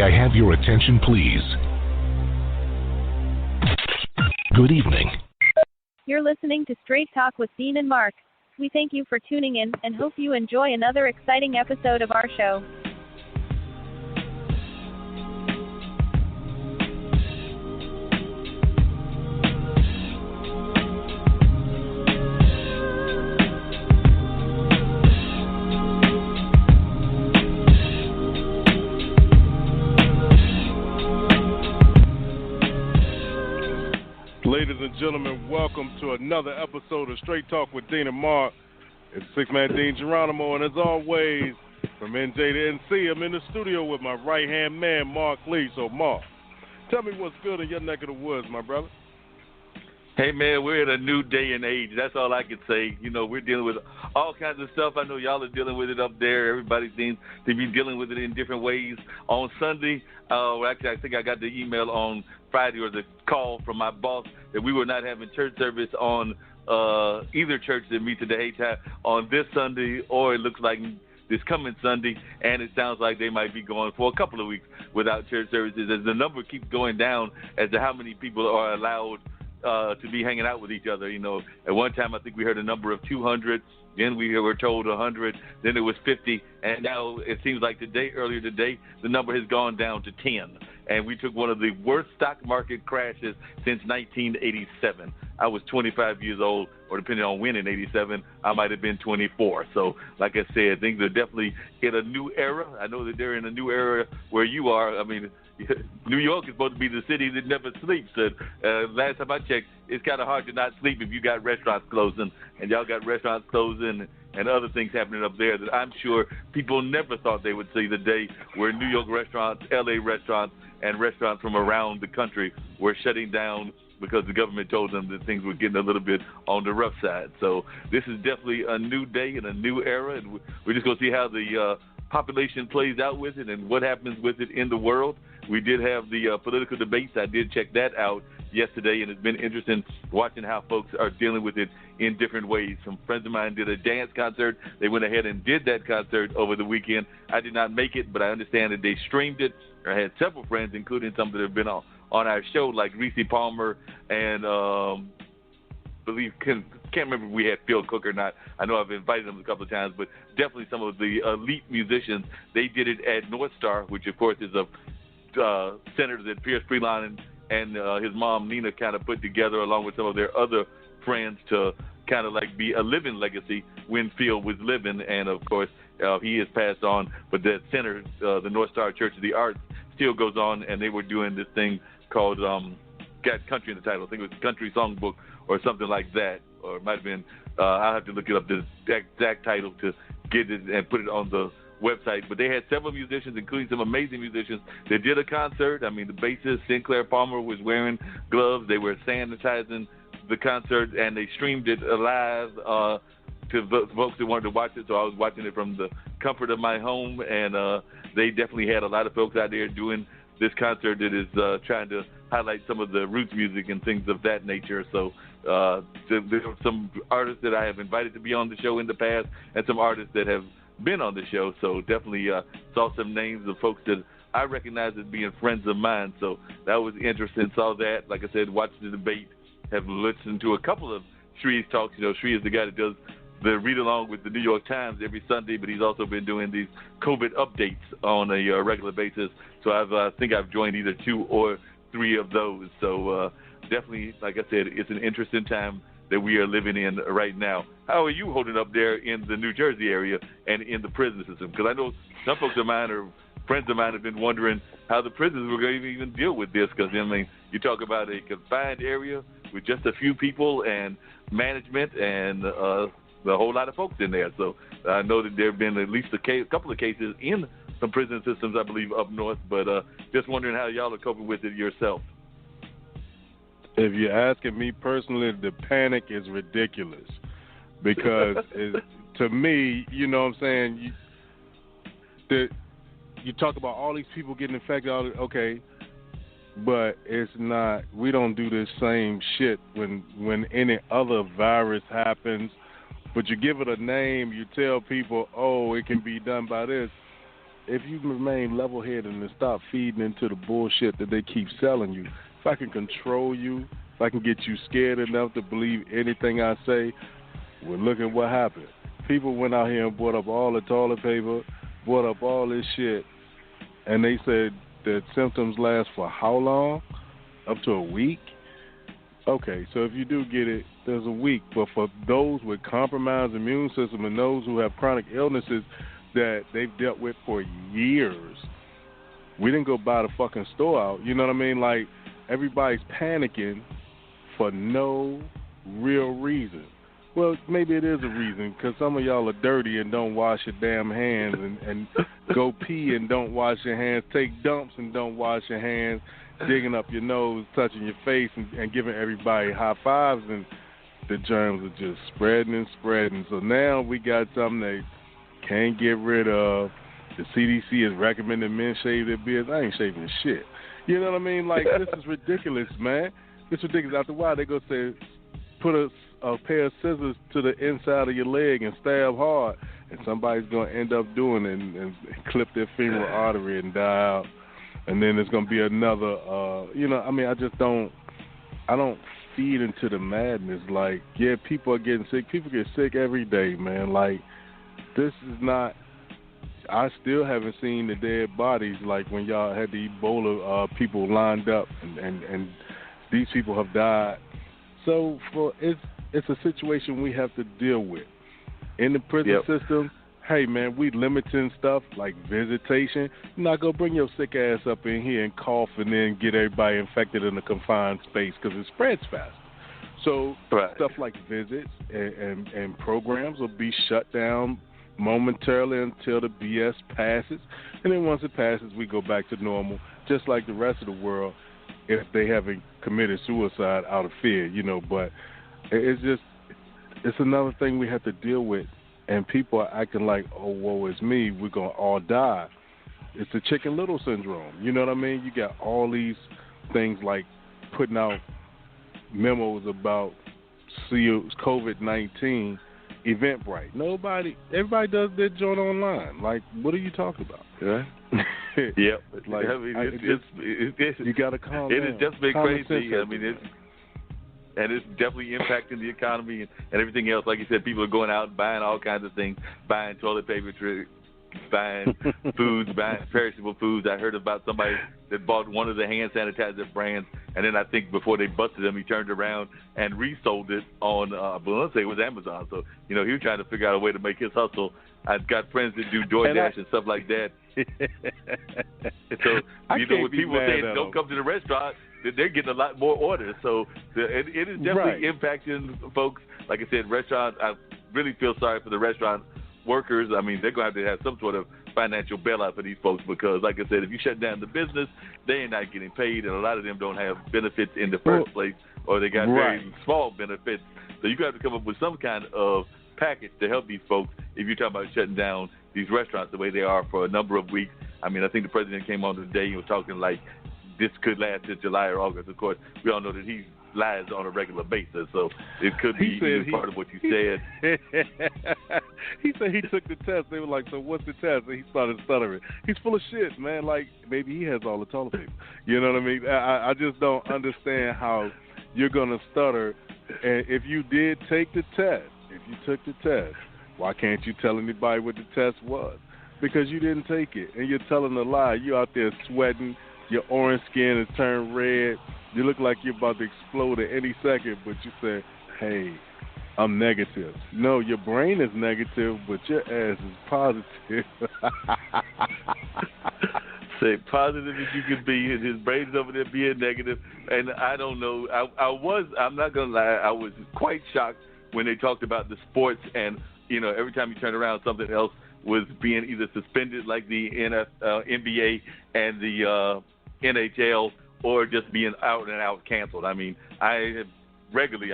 May I have your attention, please? Good evening. You're listening to Straight Talk with Dean and Mark. We thank you for tuning in and hope you enjoy another exciting episode of our show. Ladies and gentlemen, welcome to another episode of Straight Talk with Dean and Mark. It's Six-Man Dean Geronimo, and as always, from NJ to NC, I'm in the studio with my right-hand man, Mark Lee. So, Mark, tell me what's good in your neck of the woods, my brother. Hey, man, we're in a new day and age. That's all I can say. You know, we're dealing with all kinds of stuff. I know y'all are dealing with it up there. Everybody seems to be dealing with it in different ways. On Sunday, actually, I think I got the email on Friday or the call from my boss that we were not having church service on either church that meets at the Haytime on this Sunday, or it looks like this coming Sunday, and it sounds like they might be going for a couple of weeks without church services as the number keeps going down as to how many people are allowed to be hanging out with each other. You know, at one time I think we heard a number of 200, then we were told 100, then it was 50, and now it seems like earlier today, the number has gone down to 10. And we took one of the worst stock market crashes since 1987. I was 25 years old, or depending on when in 87, I might have been 24. So, like I said, things are definitely in a new era. I know that they're in a new era where you are. I mean, New York is supposed to be the city that never sleeps. And last time I checked, it's kind of hard to not sleep if you got restaurants closing, and y'all got restaurants closing and other things happening up there that I'm sure people never thought they would see the day where New York restaurants, LA restaurants, and restaurants from around the country were shutting down because the government told them that things were getting a little bit on the rough side. So this is definitely a new day and a new era, and we're just going to see how the population plays out with it and what happens with it in the world. We did have the political debates. I did check that out yesterday, and it's been interesting watching how folks are dealing with it in different ways. Some friends of mine did a dance concert. They went ahead and did that concert over the weekend. I did not make it, but I understand that they streamed it. I had several friends, including some that have been on our show, like Reese Palmer and can't remember if we had Phil Cook or not. I know I've invited them a couple of times, but definitely some of the elite musicians. They did it at North Star, which of course is a center that Pierce Freelon and his mom Nina kind of put together along with some of their other friends to kind of like be a living legacy when Phil was living. And of course, he has passed on, but that center, the North Star Church of the Arts, still goes on, and they were doing this thing called got country in the title. I think it was Country Songbook or something like that, or it might have been, I'll have to look it up, the exact title to get it and put it on the website. But they had several musicians, including some amazing musicians, that did a concert. I mean, the bassist, Sinclair Palmer, was wearing gloves. They were sanitizing the concert, and they streamed it live to folks that wanted to watch it. So I was watching it from the comfort of my home, and they definitely had a lot of folks out there doing this concert that is trying to highlight some of the roots music and things of that nature. So there are some artists that I have invited to be on the show in the past, and some artists that have been on the show. So definitely saw some names of folks that I recognize as being friends of mine. So that was interesting. Saw that. Like I said, watched the debate. Have listened to a couple of Shree's talks. You know, Shree is the guy that does the read-along with the New York Times every Sunday, but he's also been doing these COVID updates on a regular basis. So I think I've joined either 2 or 3 of those. So definitely, like I said, it's an interesting time that we are living in right now. How are you holding up there in the New Jersey area and in the prison system? Because I know some folks of mine or friends of mine have been wondering how the prisons were going to even deal with this. Because, I mean, you talk about a confined area with just a few people and management and a whole lot of folks in there. So I know that there have been at least a couple of cases in some prison systems, I believe, up north. But just wondering how y'all are coping with it yourself. If you're asking me personally, the panic is ridiculous because to me, you know what I'm saying, you talk about all these people getting infected, okay, but it's not, we don't do this same shit when any other virus happens, but you give it a name, you tell people, oh, it can be done by this. if you remain level-headed and stop feeding into the bullshit that they keep selling you, if I can control you, if I can get you scared enough to believe anything I say, well, look at what happened. People went out here and bought up all the toilet paper, bought up all this shit, and they said that symptoms last for how long? Up to a week? Okay, so if you do get it, there's a week. But for those with compromised immune system and those who have chronic illnesses that they've dealt with for years, we didn't go buy the fucking store out. You know what I mean? Like, everybody's panicking for no real reason. Well, maybe it is a reason, because some of y'all are dirty and don't wash your damn hands and go pee and don't wash your hands, take dumps and don't wash your hands, digging up your nose, touching your face, and giving everybody high fives, and the germs are just spreading and spreading. So now we got something they can't get rid of. The CDC is recommending men shave their beards. I ain't shaving shit. You know what I mean? Like, this is ridiculous, man. It's ridiculous. After a while, they're going to say, put a pair of scissors to the inside of your leg and stab hard, and somebody's going to end up doing it and clip their femoral artery and die out. And then there's going to be another, I don't feed into the madness. Like, yeah, people are getting sick. People get sick every day, man. Like, this is not, I still haven't seen the dead bodies like when y'all had the Ebola people lined up and these people have died. So it's a situation we have to deal with. In the prison system, hey, man, we limiting stuff like visitation. You're not going to bring your sick ass up in here and cough and then get everybody infected in a confined space because it spreads fast. So stuff like visits and programs will be shut down momentarily until the BS passes. And then once it passes, we go back to normal, just like the rest of the world if they haven't committed suicide out of fear, But it's another thing we have to deal with. And people are acting like, oh, woe is me, we're going to all die. It's the Chicken Little syndrome. You know what I mean? You got all these things like putting out memos about COVID-19, Eventbrite. Everybody does their joint online. Like, what are you talking about? Yeah. Yep. Like, you got to calm down. It has definitely been crazy. I mean, it's definitely impacting the economy and everything else. Like you said, people are going out and buying all kinds of things, buying toilet paper, buying foods, buying perishable foods. I heard about somebody that bought one of the hand sanitizer brands, and then I think before they busted him, he turned around and resold it on, let's say it was Amazon. So, he was trying to figure out a way to make his hustle. I've got friends that do DoorDash and stuff like that. So, when people say don't come to the restaurant, they're getting a lot more orders. So it is definitely impacting folks. Like I said, restaurants, I really feel sorry for the restaurant workers. I mean, they're going to have some sort of financial bailout for these folks because, like I said, if you shut down the business, they ain't not getting paid, and a lot of them don't have benefits in the first place, or they got very small benefits. So you got to come up with some kind of package to help these folks if you're talking about shutting down these restaurants the way they are for a number of weeks. I mean, I think the president came on today and was talking like this could last till July or August. Of course, we all know that he lies on a regular basis, so it could be part of what you said. He said he took the test. They were like, so what's the test? And he started stuttering. He's full of shit, man. Like, maybe he has all the toilet paper. You know what I mean? I just don't understand how you're going to stutter. And if you did take the test, why can't you tell anybody what the test was? Because you didn't take it, and you're telling a lie. You're out there sweating. Your orange skin has turned red. You look like you're about to explode at any second, but you say, hey, I'm negative. No, your brain is negative, but your ass is positive. Say positive as you can be, and his brain's over there being negative. And I don't know. I'm not going to lie, I was quite shocked when they talked about the sports and, every time you turn around, something else was being either suspended like the NBA and the NHL, or just being out and out canceled. I mean, I have regularly,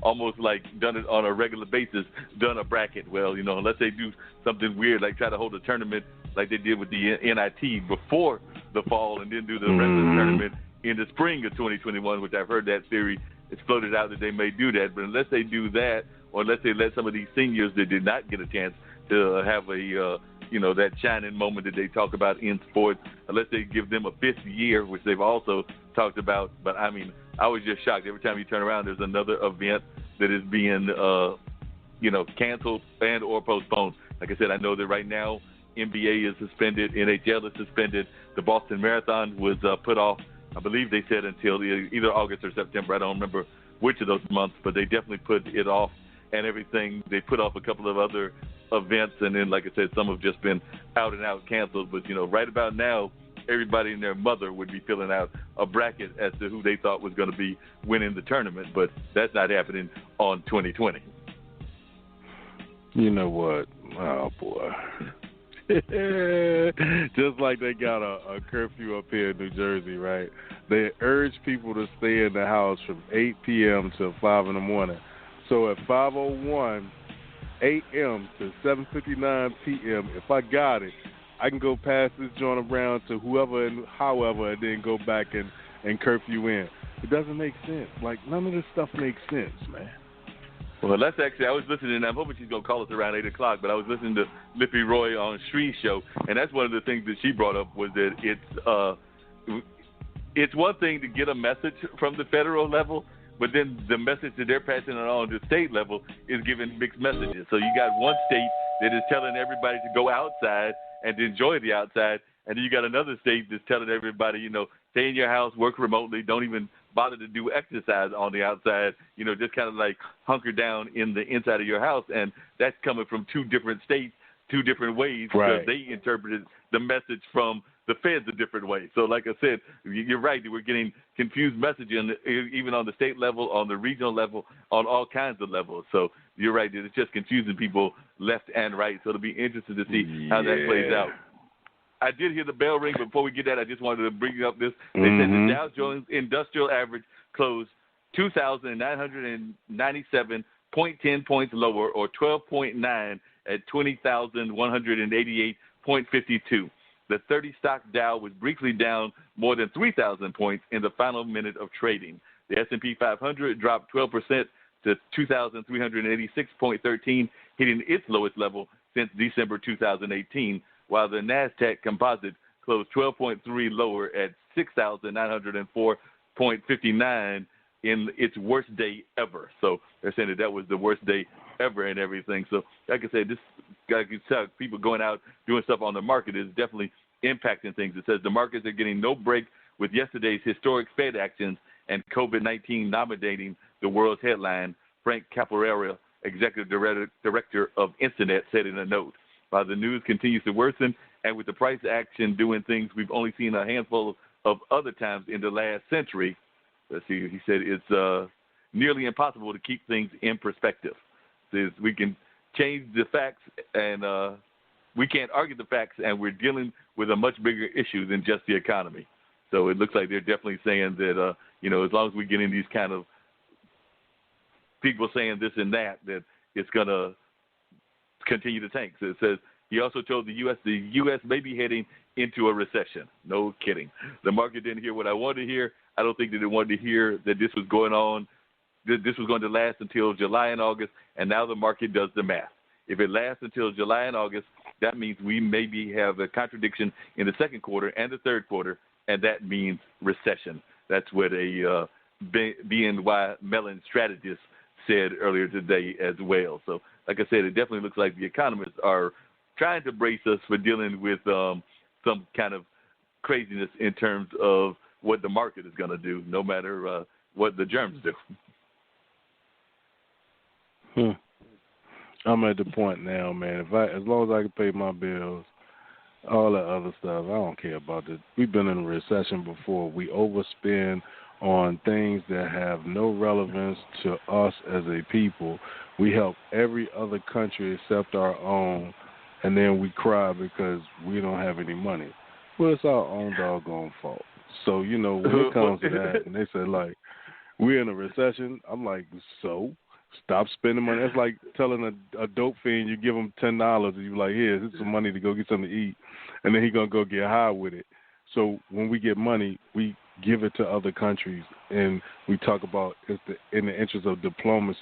almost like done it on a regular basis, done a bracket. Well, unless they do something weird, like try to hold a tournament like they did with the NIT before the fall and then do the rest of the tournament in the spring of 2021, which I've heard that theory exploded out that they may do that. But unless they do that, or unless they let some of these seniors that did not get a chance to have a that shining moment that they talk about in sports, unless they give them a fifth year, which they've also talked about. But, I mean, I was just shocked. Every time you turn around, there's another event that is being, canceled and or postponed. Like I said, I know that right now NBA is suspended, NHL is suspended. The Boston Marathon was put off, I believe they said, until either August or September. I don't remember which of those months, but they definitely put it off and everything. They put off a couple of other events, and then, like I said, some have just been out and out canceled. But, right about now, everybody and their mother would be filling out a bracket as to who they thought was going to be winning the tournament, but that's not happening on 2020. You know what? Oh, boy. Just like they got a curfew up here in New Jersey, right? They urge people to stay in the house from 8 p.m. to 5 in the morning. So at 5:01 a.m. to 7:59 p.m., if I got it, I can go pass this joint around to whoever and however, and then go back and curfew in. It doesn't make sense. Like, none of this stuff makes sense, man. Well, that's actually, I was listening, and I'm hoping she's going to call us around 8 o'clock, but I was listening to Lipi Roy on Shree's show, and that's one of the things that she brought up was that it's one thing to get a message from the federal level, but then the message that they're passing on to the state level is giving mixed messages. So you got one state that is telling everybody to go outside and to enjoy the outside, and then you got another state that's telling everybody, stay in your house, work remotely, don't even bother to do exercise on the outside, just kind of like hunker down in the inside of your house. And that's coming from two different states, two different ways, because they interpreted the message from the feds a different way. So like I said, you're right, we're getting confused messaging even on the state level, on the regional level, on all kinds of levels. So you're right, it's just confusing people left and right. So it'll be interesting to see how that plays out. I did hear the bell ring, but before we get that, I just wanted to bring up this. They said the Dow Jones Industrial Average closed 2,997.10 points lower, or 12.9 at 20,188.52. The 30-stock Dow was briefly down more than 3,000 points in the final minute of trading. The S&P 500 dropped 12% to 2,386.13, hitting its lowest level since December 2018. While the NASDAQ Composite closed 12.3 lower at 6,904.59 in its worst day ever. So they're saying that was the worst day ever and everything. So like I said, this people going out doing stuff on the market is definitely impacting things. It says the markets are getting no break with yesterday's historic Fed actions and COVID-19 dominating the world's headline, Frank Caporera, Executive Director of Instinet, said in a note. While the news continues to worsen, and with the price action doing things we've only seen a handful of other times in the last century, he said it's nearly impossible to keep things in perspective. Says we can change the facts, and we can't argue the facts, and we're dealing with a much bigger issue than just the economy. So it looks like they're definitely saying that, as long as we get in these kind of people saying this and that it's going to continue to tank. So it says he also told the U.S. may be heading into a recession. No kidding. The market didn't hear what I wanted to hear. I don't think that they wanted to hear that this was going on, that this was going to last until July and August, and now the market does the math. If it lasts until July and August, that means we maybe have a contradiction in the second quarter and the third quarter, and that means recession. That's what a BNY Mellon strategist said earlier today as well. So like I said, it definitely looks like the economists are trying to brace us for dealing with some kind of craziness in terms of what the market is going to do, no matter what the germs do. I'm at the point now, man. As long as I can pay my bills, all that other stuff, I don't care about it. We've been in a recession before. We overspend on things that have no relevance to us as a people. We help every other country except our own, and then we cry because we don't have any money. Well, it's our own doggone fault. So, when it comes to that, and they say, like, we're in a recession, I'm like, so? Stop spending money. That's like telling a dope fiend you give him $10 and you're like, here, here's some money to go get something to eat, and then he's going to go get high with it. So when we get money, we give it to other countries, and we talk about it's in the interest of diplomacy.